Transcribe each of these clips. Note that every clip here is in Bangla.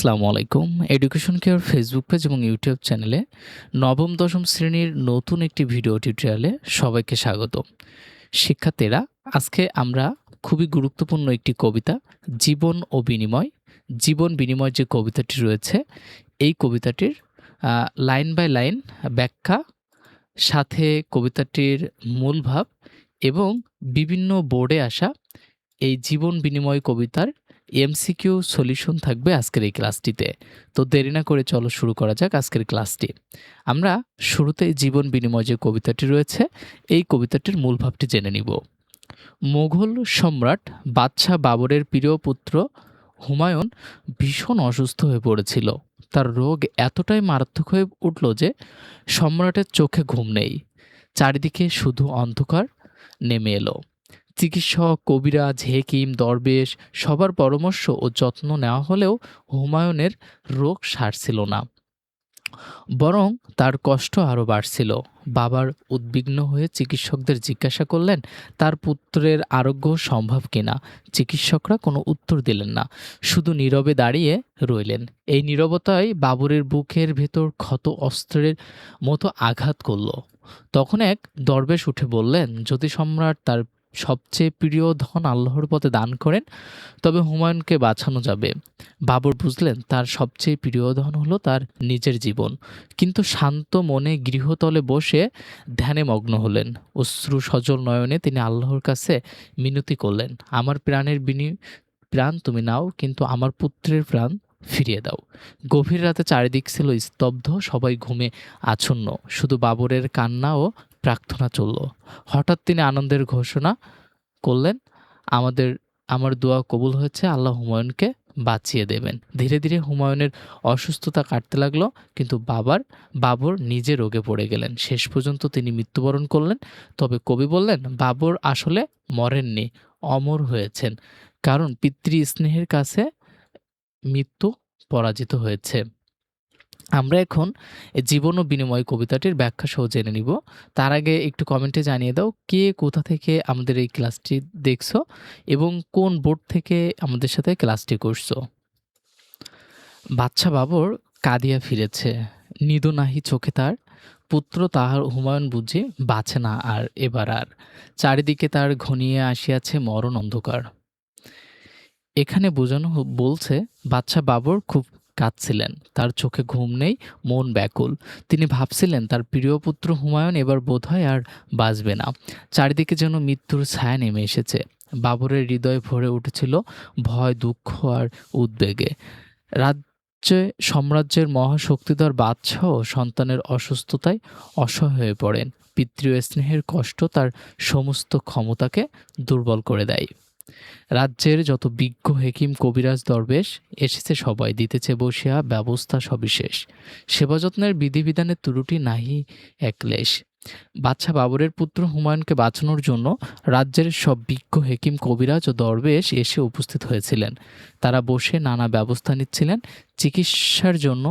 আসসালামু আলাইকুম। এডুকেশন কেয়ার ফেসবুক পেজ এবং ইউটিউব চ্যানেলে নবম-দশম শ্রেণীর নতুন একটি ভিডিও টিউটোরিয়ালে সবাইকে স্বাগতম। শিক্ষার্থীরা, আজকে আমরা খুবই গুরুত্বপূর্ণ একটি কবিতা জীবন বিনিময় যে কবিতাটি রয়েছে, এই কবিতাটির লাইন বাই লাইন ব্যাখ্যা, সাথে কবিতাটির মূল ভাব এবং বিভিন্ন বোর্ডে আসা এই জীবন বিনিময় কবিতার এমসিকিউ সলিউশন থাকবে আজকের এই ক্লাসটিতে। তো দেরি না করে চলো শুরু করা যাক আজকের ক্লাসটি। আমরা শুরুতেই জীবন বিনিময় যে কবিতাটি রয়েছে, এই কবিতাটির মূল ভাবটি জেনে নিব। মোগল সম্রাট বাদশাহ বাবরের প্রিয় পুত্র হুমায়ুন ভীষণ অসুস্থ হয়ে পড়েছিল। তার রোগ এতটাই মারাত্মক হয়ে উঠল যে সম্রাটের চোখে ঘুম নেই। চারিদিকে শুধু অন্ধকার নেমে এলো। চিকিৎসক, কবিরাজ, হেকিম, দরবেশ সবার পরামর্শ ও যত্ন নেওয়া হলেও হুমায়ুনের রোগ সারছিল না, বরং তার কষ্ট আরও বাড়ছিল। বাবার উদ্বিগ্ন হয়ে চিকিৎসকদের জিজ্ঞাসা করলেন তার পুত্রের আরোগ্য সম্ভব কিনা। চিকিৎসকরা কোনো উত্তর দিলেন না, শুধু নীরবে দাঁড়িয়ে রইলেন। এই নীরবতায় বাবরের বুকের ভেতর ক্ষত অস্ত্রের মতো আঘাত করল। তখন এক দরবেশ উঠে বললেন, যদি সম্রাট তার সবচেয়ে প্রিয় ধন আল্লাহর পথে দান করেন তবে হুমায়ুনকে বাঁচানো যাবে। বাবর বুঝলেন তার সবচেয়ে প্রিয় ধন হলো তার নিজের জীবন, কিন্তু শান্ত মনে গৃহতলে বসে ধ্যানে মগ্ন হলেন। অশ্রু সজল নয়নে তিনি আল্লাহর কাছে মিনতি করলেন, আমার প্রাণ তুমি নাও, কিন্তু আমার পুত্রের প্রাণ ফিরিয়ে দাও। গভীর রাতে চারিদিক ছিল স্তব্ধ, সবাই ঘুমে আচ্ছন্ন, শুধু বাবরের কান্না ও প্রার্থনা চলল। হঠাৎ তিনি আনন্দের ঘোষণা করলেন, আমাদের আমার দোয়া কবুল হয়েছে, আল্লাহ হুমায়ুনকে বাঁচিয়ে দেবেন। ধীরে ধীরে হুমায়ুনের অসুস্থতা কাটতে লাগলো, কিন্তু বাবর নিজে রোগে পড়ে গেলেন। শেষ পর্যন্ত তিনি মৃত্যুবরণ করলেন। তবে কবি বললেন, বাবর আসলে মরেননি, অমর হয়েছেন, কারণ পিতৃ স্নেহের কাছে মৃত্যু পরাজিত হয়েছে। আমরা এখন জীবন ও বিনিময় কবিতাটির ব্যাখ্যা সহ জেনে নিব। তার আগে একটু কমেন্টে জানিয়ে দাও কে কোথা থেকে আমাদের এই ক্লাসটি দেখছো এবং কোন বোর্ড থেকে আমাদের সাথে ক্লাসটি করছো। বাদশা বাবর কাঁদিয়া ফিরেছে, নিদো নাহি চোখে তার, পুত্র তাহার হুমায়ুন বুঝি বাঁচে না এবার আর, চারিদিকে তার ঘনিয়ে আসিয়াছে মরণ অন্ধকার। এখানে বোঝানো বলছে বাদশা বাবর খুব কাঁদছিলেন, তার চোখে ঘুম নেই, মন ব্যাকুল। তিনি ভাবছিলেন তার প্রিয় পুত্র হুমায়ুন এবার বোধহয় আর বাঁচবে না। চারিদিকে যেন মৃত্যুর ছায়া নেমে এসেছে। বাবরের হৃদয় ভরে উঠেছিল ভয়, দুঃখ আর উদ্বেগে। সাম্রাজ্যের মহাশক্তিধর বাদশাহ সন্তানের অসুস্থতায় অসহায় হয়ে পড়েন। পিতৃ স্নেহের কষ্ট তার সমস্ত ক্ষমতাকে দুর্বল করে দেয়। রাজ্যের যত বিজ্ঞ হেকিম, কবিরাজ, দরবেশ এসেছে, সবাই দিতেছে বসিয়া ব্যবস্থা সবিশেষ। সেবা যত্নের বিধিবিধানের ত্রুটি নাহি এক লেশ। বাদশা বাবরের পুত্র হুমায়ুনকে বাঁচানোর জন্য রাজ্যের সব বিজ্ঞ হেকিম, কবিরাজ ও দরবেশ এসে উপস্থিত হয়েছিলেন। তারা বসে নানা ব্যবস্থা নিচ্ছিলেন, চিকিৎসার জন্য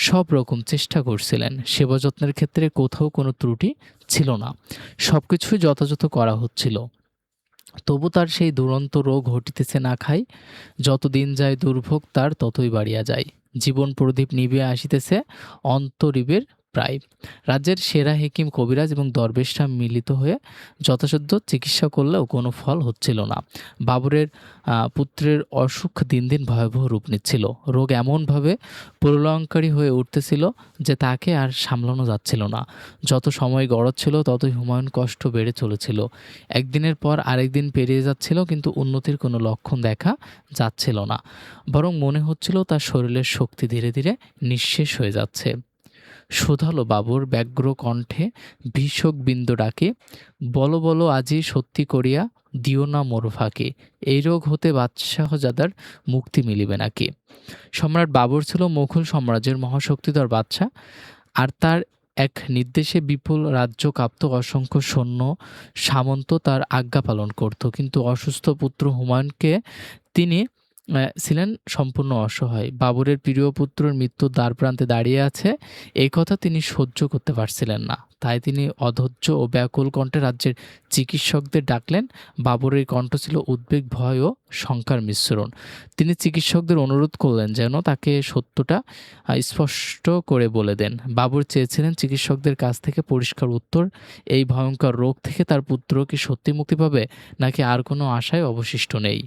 সব রকম চেষ্টা করছিলেন। সেবা যত্নের ক্ষেত্রে কোথাও কোনো ত্রুটি ছিল না, সবকিছুই যথাযথ করা হচ্ছিল। তবু তার সেই দুরন্ত রোগ হটিতেছে না খাই। যত দিন যায় দুর্ভোগ তার ততই বাড়িয়া যায়। জীবন প্রদীপ নিভিয়া আসিতেছে অন্তরীবের প্রায়। রাজ্যের সেরা হেকিম, কবিরাজ এবং দরবেশরা মিলিত হয়ে যথাসাধ্য চিকিৎসা করলেও কোনো ফল হচ্ছিল না। বাবরের পুত্রের অসুখ দিন দিন ভয়াবহ রূপ নিচ্ছিল। রোগ এমনভাবে প্রলয়ঙ্কারী হয়ে উঠতেছিল যে তাকে আর সামলানো যাচ্ছিল না। যত সময় গড়াচ্ছিল ততই হুমায়ুন কষ্ট বেড়ে চলেছিল। একদিনের পর আরেক দিন পেরিয়ে যাচ্ছিল, কিন্তু উন্নতির কোনো লক্ষণ দেখা যাচ্ছিল না। বরং মনে হচ্ছিল তার শরীরের শক্তি ধীরে ধীরে নিঃশেষ হয়ে যাচ্ছে। শোধালো বাবর ব্যগ্র কণ্ঠে ভীষক বিন্দু ডাকে, বলো বলো আজি সত্যি করিয়া, দিও না মোর ফাঁকে, এই রোগ হতে বাদশাহজাদার মুক্তি মিলিবে নাকি। সম্রাট বাবর ছিল মুঘল সাম্রাজ্যের মহাশক্তিধর বাদশাহ, আর তার এক নির্দেশে বিপুল রাজ্য কাঁপত, অসংখ্য সৈন্য সামন্ত তার আজ্ঞা পালন করত। কিন্তু অসুস্থ পুত্র হুমায়ুনকে তিনি ছিলেন সম্পূর্ণ অসহায়। বাবরের প্রিয় পুত্রর মৃত্যুর দ্বারপ্রান্তে দাঁড়িয়ে আছে, এই কথা তিনি সহ্য করতে পারছিলেন না। তাই তিনি অধৈর্য ও ব্যাকুল কণ্ঠে রাজ্যের চিকিৎসকদের ডাকলেন। বাবরের কণ্ঠ ছিল উদ্বেগ, ভয় ও শঙ্কার মিশ্রণ। তিনি চিকিৎসকদের অনুরোধ করলেন যেন তাকে সত্যটা স্পষ্ট করে বলে দেন। বাবর চেয়েছিলেন চিকিৎসকদের কাছ থেকে পরিষ্কার উত্তর। এই ভয়ঙ্কর রোগ থেকে তার পুত্র কি সত্যি মুক্তি পাবে, নাকি আর কোনো আশাই অবশিষ্ট নেই?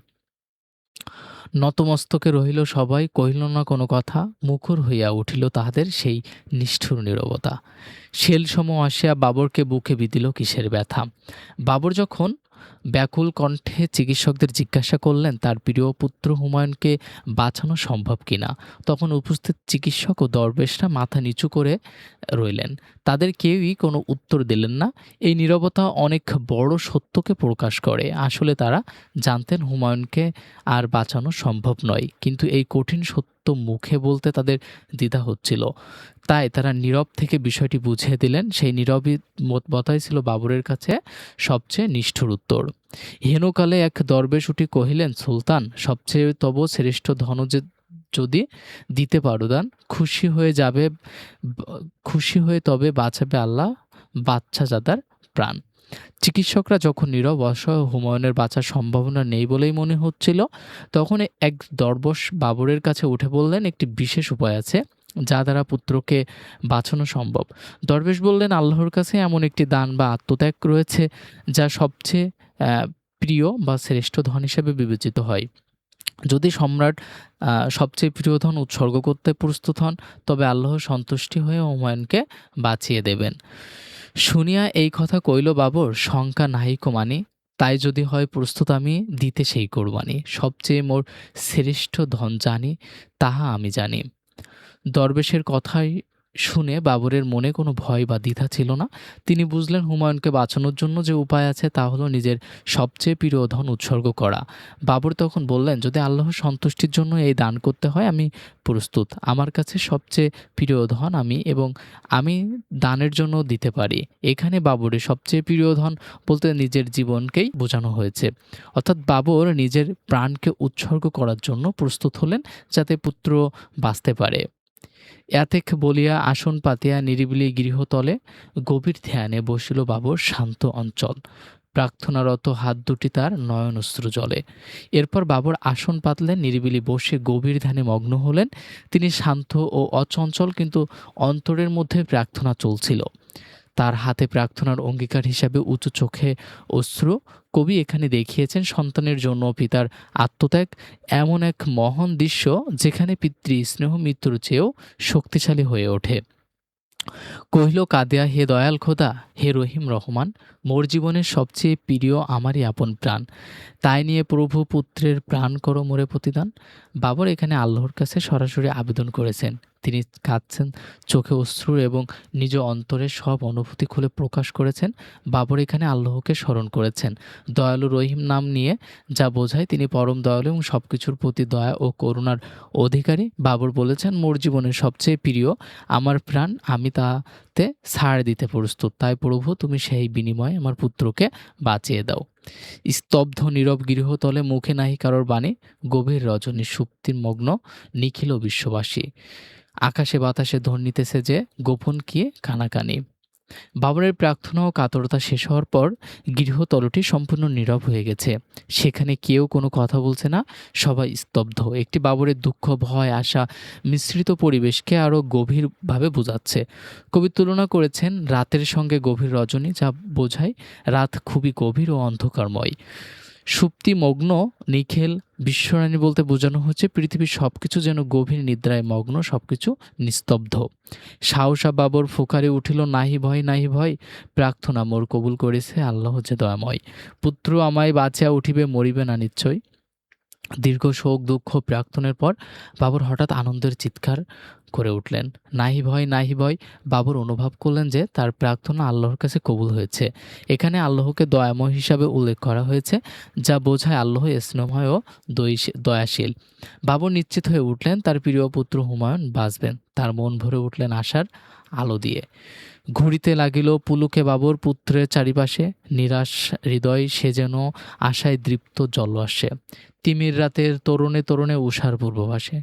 নতমস্তকে রহিল সবাই, কহিল না কোনো কথা, মুখর হইয়া উঠিল তাহাদের সেই নিষ্ঠুর নীরবতা। শেলসম আসিয়া বাবরকে বুকে বিঁধিল কিসের ব্যথা। বাবর যখন ব্যাকুল কণ্ঠে চিকিৎসকদের জিজ্ঞাসা করলেন তার প্রিয় পুত্র হুমায়ুনকে বাঁচানো সম্ভব কিনা, তখন উপস্থিত চিকিৎসক ও দরবেশরা মাথা নিচু করে রইলেন। তাদের কেউই কোনো উত্তর দিলেন না। এই নীরবতা অনেক বড় সত্যকে প্রকাশ করে। আসলে তারা জানতেন হুমায়ুনকে আর বাঁচানো সম্ভব নয়, কিন্তু এই কঠিন সত্য মুখে বলতে তাদের দ্বিধা হচ্ছিল। তাই তারা নীরব থেকে বিষয়টি বুঝিয়ে দিলেন। সেই নীরবতাই ছিল বাবরের কাছে সবচেয়ে নিষ্ঠুর উত্তর। হেনকালে এক দরবেশ উঠি কহিলেন, সুলতান, সবচেয়ে তব শ্রেষ্ঠ ধন যে যদি দিতে পারো দান, খুশি হয়ে তবে বাঁচাবে আল্লাহ বাচ্চাজাদার প্রাণ। চিকিৎসকরা যখন নীরব, অসহায়, হুমায়ুনের বাঁচার সম্ভাবনা নেই বলেই মনে হচ্ছিল, তখন এক দরবেশ বাবরের কাছে উঠে বললেন, একটি বিশেষ উপায় আছে যা দ্বারা পুত্রকে বাঁচানো সম্ভব। দরবেশ বললেন, আল্লাহর কাছে এমন একটি দান বা আত্মত্যাগ রয়েছে যা সবচেয়ে প্রিয় বা শ্রেষ্ঠ ধন হিসেবে বিবেচিত হয়। যদি সম্রাট সবচেয়ে প্রিয় ধন উৎসর্গ করতে প্রস্তুত হন, তবে আল্লাহ সন্তুষ্টি হয়ে হুমায়ুনকে বাঁচিয়ে দেবেন। শুনিয়া এই কথা কইল বাবর, শঙ্কা নাহিক মানি, তাই যদি হয় প্রস্তুত আমি দিতে সেই কোরবানি। সবচেয়ে মোর শ্রেষ্ঠ ধন জানি, তাহা আমি জানি। দরবেশের কথাই শুনে বাবরের মনে কোনো ভয় বা দ্বিধা ছিল না। তিনি বুঝলেন হুমায়ুনকে বাঁচানোর জন্য যে উপায় আছে তা হলো নিজের সবচেয়ে প্রিয় ধন উৎসর্গ করা। বাবর তখন বললেন, যদি আল্লাহর সন্তুষ্টির জন্য এই দান করতে হয় আমি প্রস্তুত। আমার কাছে সবচেয়ে প্রিয় ধন আমি দানের জন্য দিতে পারি। এখানে বাবরের সবচেয়ে প্রিয় ধন বলতে নিজের জীবনকেই বোঝানো হয়েছে। অর্থাৎ বাবর নিজের প্রাণকে উৎসর্গ করার জন্য প্রস্তুত হলেন যাতে পুত্র বাঁচতে পারে। এতেক বলিয়া আসন পাতিয়া নিরিবিলি গৃহতলে গভীর ধ্যানে বসিল বাবর শান্ত অঞ্চল। প্রার্থনারত হাত দুটি তার নয়নশ্রু জলে। এরপর বাবর আসন পাতলেন, নিরিবিলি বসে গভীর ধ্যানে মগ্ন হলেন। তিনি শান্ত ও অচঞ্চল, কিন্তু অন্তরের মধ্যে প্রার্থনা চলছিল। তার হাতে প্রার্থনার অঙ্গীকার হিসাবে উঁচু চোখে অশ্রু। কবি এখানে দেখিয়েছেন সন্তানের জন্য পিতার আত্মত্যাগ এমন এক মহান দৃশ্য যেখানে পিতৃ স্নেহ মৃত্যুর চেয়েও শক্তিশালী হয়ে ওঠে। কহিল কাঁদিয়া, হে দয়াল খোদা, হে রহিম রহমান, মোর জীবনের সবচেয়ে প্রিয় আমারই আপন প্রাণ, তাই নিয়ে প্রভু পুত্রের প্রাণ করো মোরে প্রতিদান। বাবর এখানে আল্লাহর কাছে সরাসরি আবেদন করেছেন। তিনি কাঁদছেন, চোখে অশ্রু এবং নিজ অন্তরের সব অনুভূতি খুলে প্রকাশ করেছেন। বাবর এখানে আল্লাহকে স্মরণ করেছেন। দয়ালু রহিম নাম নিয়ে যা বোঝায় তিনি পরম দয়ালু এবং সব কিছুর প্রতি দয়া ও করুণার অধিকারী। বাবর বলেছেন, মোর জীবনের সবচেয়ে প্রিয় আমার প্রাণ, আমি তাতে ছাড় দিতে প্রস্তুত। তাই প্রভু তুমি সেই বিনিময়ে আমার পুত্রকে বাঁচিয়ে দাও। স্তব্ধ নীরব গৃহতলে, মুখে নাহি কারোর বাণী, গভীর রজনী সুপ্তির মগ্ন নিখিল বিশ্ববাসী। আকাশে বাতাসে ধ্বনিতেছে যে গোপন কিয়ে কানাকানি। বাবরের প্রার্থনা ও কাতরতা শেষ হওয়ার পর গৃহতলটি সম্পূর্ণ নীরব হয়ে গেছে। সেখানে কেউ কোনো কথা বলছে না, সবাই স্তব্ধ। একটি বাবরের দুঃখ, ভয়, আশা মিশ্রিত পরিবেশকে আরও গভীরভাবে বোঝাচ্ছে। কবি তুলনা করেছেন রাতের সঙ্গে গভীর রজনী, যা বোঝায় রাত খুবই গভীর ও অন্ধকারময়। সুপ্তিমগ্ন নিখিল বিশ্বরানী বলতে বোঝানো হচ্ছে পৃথিবীর সবকিছু যেন গভীর নিদ্রায় মগ্ন, সবকিছু নিস্তব্ধ। সাহসা বাবর ফুকারে উঠিল, নাহি ভয় নাহি ভয়, প্রার্থনা মোর কবুল করেছে আল্লাহ যে দয়াময়। পুত্র আমায় বাঁচিয়া উঠিবে, মরিবে না নিশ্চয়। দীর্ঘ শোক, দুঃখ, প্রার্থনার পর বাবর হঠাৎ আনন্দের চিৎকার করে উঠলেন, নাহি ভয় নাহি ভয়। বাবর অনুভব করলেন যে তার প্রার্থনা আল্লাহর কাছে কবুল হয়েছে। এখানে আল্লাহকে দয়াময় হিসাবে উল্লেখ করা হয়েছে, যা বোঝায় আল্লাহ স্নেহময় ও দয়াশীল। বাবর নিশ্চিত হয়ে উঠলেন তার প্রিয় পুত্র হুমায়ুন বাঁচবেন। তার মন ভরে উঠলেন আশার আলো দিয়ে। ঘুরিতে লাগিল পুলকে বাবর পুত্রের চারিপাশে, নিরাশ হৃদয় সে যেন আশায় দৃপ্ত জল আসে। তিমির রাতের তরুণে তরুণে উষার পূর্বভাসে।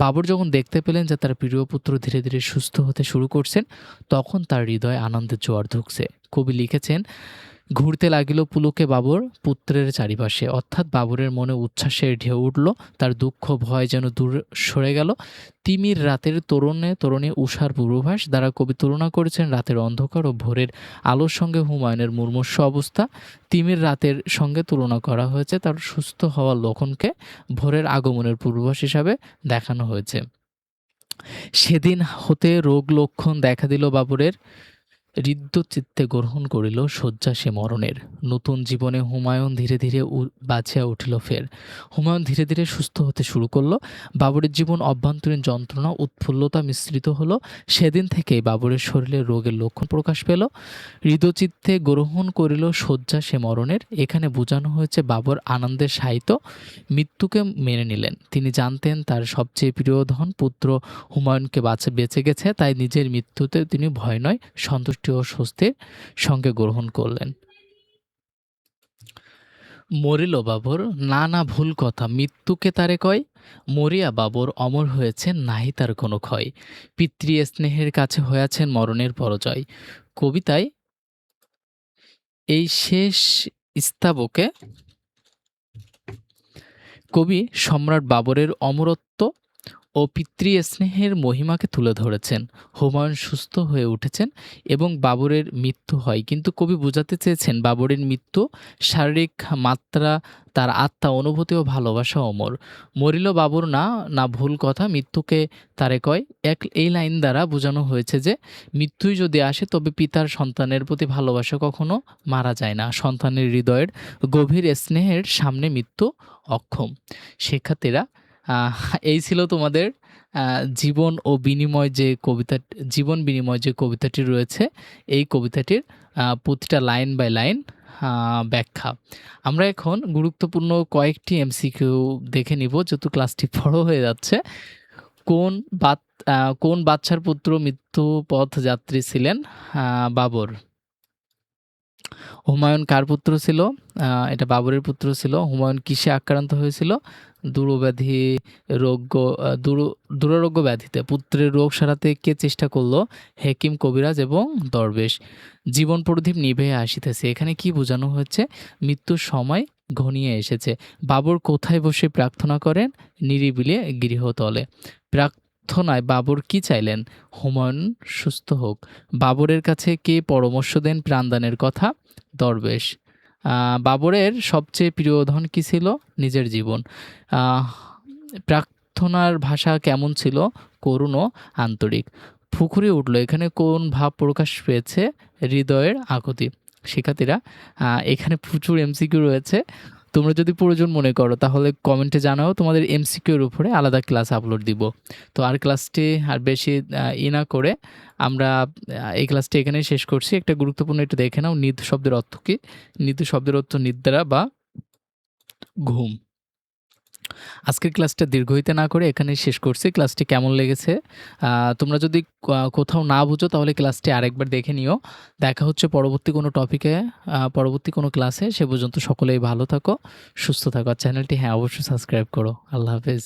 বাবর যখন দেখতে পেলেন যে তার প্রিয় পুত্র ধীরে ধীরে সুস্থ হতে শুরু করছেন, তখন তার হৃদয়ে আনন্দের জোয়ার ঢুকছে। কবি লিখেছেন, ঘুরতে লাগিল পুলকে বাবর পুত্রের চারিপাশে, অর্থাৎ বাবরের মনে উচ্ছ্বাসের ঢেউ উঠল, তার দুঃখ ভয় যেন দূর সরে গেল। তিমির রাতের তরুণে তরুণে উষার পূর্বাভাস দ্বারা কবি তুলনা করেছেন রাতের অন্ধকার ও ভোরের আলোর সঙ্গে হুমায়ুনের মুমূর্ষু অবস্থা। তিমির রাতের সঙ্গে তুলনা করা হয়েছে তার সুস্থ হওয়ার লক্ষণকে ভোরের আগমনের পূর্বাভাস হিসাবে দেখানো হয়েছে। সেদিন হতে রোগ লক্ষণ দেখা দিল বাবরের, হৃদ্যচিত্তে গ্রহণ করিল শয্যা সে মরণের। নতুন জীবনে হুমায়ুন ধীরে ধীরে বাঁচিয়া উঠিল ফের। হুমায়ুন ধীরে ধীরে সুস্থ হতে শুরু করলো। বাবরের জীবন অভ্যন্তরীণ যন্ত্রণা উৎফুল্লতা মিশ্রিত হলো। সেদিন থেকেই বাবরের শরীরে রোগের লক্ষণ প্রকাশ পেল। হৃদচিত্তে গ্রহণ করিল শয্যা সে মরণের। এখানে বোঝানো হয়েছে বাবর আনন্দের সাহিত্য মৃত্যুকে মেনে নিলেন। তিনি জানতেন তার সবচেয়ে প্রিয় ধন পুত্র হুমায়ুনকে বেঁচে গেছে, তাই নিজের মৃত্যুতে তিনি ভয় নয় সন্তুষ্টি ও স্বস্তির সঙ্গে গ্রহণ করলেন। মরিল বাবর, না না ভুল কথা, মৃত্যুকে তারে কয়। মরিয়া বাবর অমর হয়েছেন, নাহি তার কোনো ক্ষয়। পিতৃ স্নেহের কাছে হয়েছেন মরণের পরাজয়। কবিতায় এই শেষ স্তবকে কবি সম্রাট বাবরের অমরত্ব ও পিতৃস্নেহের মহিমাকে তুলে ধরেছেন। হুমায়ুন সুস্থ হয়ে উঠেছেন এবং বাবরের মৃত্যু হয়, কিন্তু কবি বোঝাতে চেয়েছেন বাবরের মৃত্যু শারীরিক মাত্রা, তার আত্মা, অনুভূতি ও ভালোবাসা অমর। মরিল বাবর, না না ভুল কথা, মৃত্যুকে তারে কয়। এই লাইন দ্বারা বোঝানো হয়েছে যে মৃত্যুই যদি আসে তবে পিতার সন্তানের প্রতি ভালোবাসা কখনো মারা যায় না। সন্তানের হৃদয়ের গভীর স্নেহের সামনে মৃত্যু অক্ষম। শিক্ষার্থীরা, এই ছিল তোমাদের জীবন বিনিময় যে কবিতাটি রয়েছে, এই কবিতাটির প্রতিটা লাইন বাই লাইন ব্যাখ্যা। আমরা এখন গুরুত্বপূর্ণ কয়েকটি এমসিকিউ দেখে নিব, যেহেতু ক্লাসটি বড় হয়ে যাচ্ছে। কোন বাদশার পুত্র মৃত্যুপথ যাত্রী ছিলেন? বাবর। হুমায়ুন কার পুত্র ছিল? এটা বাবরের পুত্র ছিল। হুমায়ুন কিসে আক্রান্ত হয়েছিল? দুরারোগ্য ব্যাধিতে। পুত্রের রোগ সারাতে কে চেষ্টা করলো? হেকিম, কবিরাজ এবং দরবেশ। জীবন প্রদীপ নিভে আসিতেছে, এখানে কি বোঝানো হচ্ছে? মৃত্যুর সময় ঘনিয়ে এসেছে। বাবর কোথায় বসে প্রার্থনা করেন? নিরিবিলি গৃহতলে। প্রার্থনায় বাবর কি চাইলেন? হুমায়ুন সুস্থ হোক। বাবরের কাছে কে পরামর্শ দেন প্রাণদানের কথা? দরবেশ। বাবরের সবচেয়ে প্রিয় ধন কি ছিল? নিজের জীবন। প্রার্থনার ভাষা কেমন ছিল? করুণ ও আন্তরিক। ফুঁকরে উঠল, এখানে কোন ভাব প্রকাশ পেয়েছে? হৃদয়ের আকুতি। শিক্ষার্থীরা, এখানে প্রচুর এমসিকিউ রয়েছে। তোমরা যদি প্রয়োজন মনে করো তাহলে কমেন্টে জানাও, তোমাদের এমসিকিউর উপরে আলাদা ক্লাস আপলোড দিব। তো আর ক্লাসটি আর বেশি না করে আমরা এই ক্লাসটি এখানেই শেষ করছি। একটা গুরুত্বপূর্ণ একটু দেখে নাও, নিদ শব্দের অর্থ কী? নিদ শব্দের অর্থ নিদ্রা বা ঘুম। আজকের ক্লাসটা দীর্ঘ হইতে না করে এখানেই শেষ করছি। ক্লাসটি কেমন লেগেছে? তোমরা যদি কোথাও না বুঝো তাহলে ক্লাসটি আরেকবার দেখে নিও। দেখা হচ্ছে পরবর্তী কোনো টপিকে, পরবর্তী কোনো ক্লাসে। সে পর্যন্ত সকলেই ভালো থাকো, সুস্থ থাকো। আর চ্যানেলটি অবশ্যই সাবস্ক্রাইব করো। আল্লাহ হাফেজ।